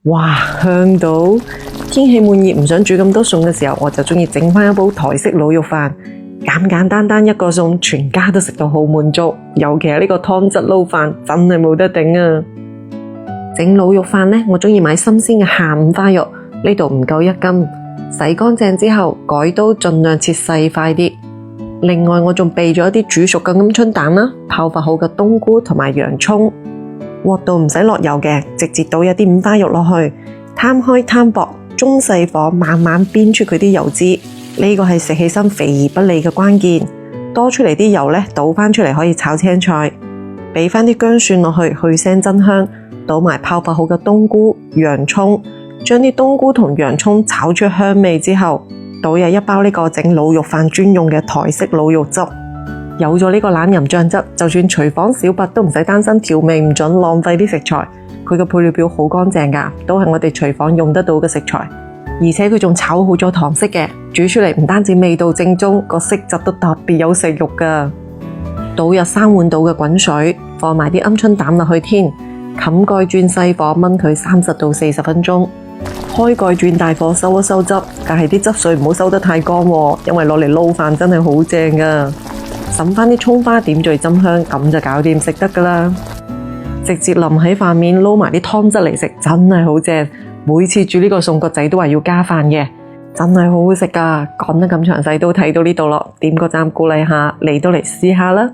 哇，香到！天氣悶熱唔想煮咁多餸嘅時候，我就中意整返一煲台式滷肉飯，簡簡單單一個餸，全家都食到好滿足。尤其係呢個湯汁撈飯，真係冇得頂啊！整滷肉飯呢，我中意買新鮮嘅下午花肉，呢度唔夠1斤，洗乾淨之後改刀盡量切細塊啲。另外我仲備咗一啲煮熟嘅鵪鶉蛋啦，泡發好嘅冬菇同埋洋蔥。鍋度唔使落油嘅，直接倒一啲五花肉落去，攤開攤薄，中細火慢慢煸出佢啲油脂。呢個係食起身肥而不膩嘅關鍵。多出嚟啲油呢，倒翻出嚟可以炒青菜，俾翻啲薑蒜落去去腥增香，倒埋泡發好嘅冬菇、洋蔥，將啲冬菇同洋蔥炒出香味之後，倒入一包呢個整滷肉飯專用嘅台式滷肉汁。有咗呢個懶人醬汁，就算廚房小白都唔使擔心調味唔準，浪費啲食材。佢嘅配料表好乾淨㗎，都係我哋廚房用得到嘅食材。而且佢仲炒好咗糖色嘅，煮出嚟唔單止味道正宗，個色澤都特別有食慾㗎。倒入3碗倒嘅滾水，放埋啲鵪鶉蛋落去添，冚蓋轉細火燜佢30到40分鐘。開蓋轉大火收一收汁，但係啲汁水唔好收得太乾喎，因為攞嚟撈飯真係好正㗎。揼返啲蔥花點綴斟香，咁就搞掂食得㗎啦。直接淋喺飯面撈埋啲湯汁嚟食，真係好正。每次煮呢個餸，個仔都話要加飯嘅，真係好好食㗎。講得咁詳細都睇到呢度咯，點個讚鼓勵下，你都嚟試下啦。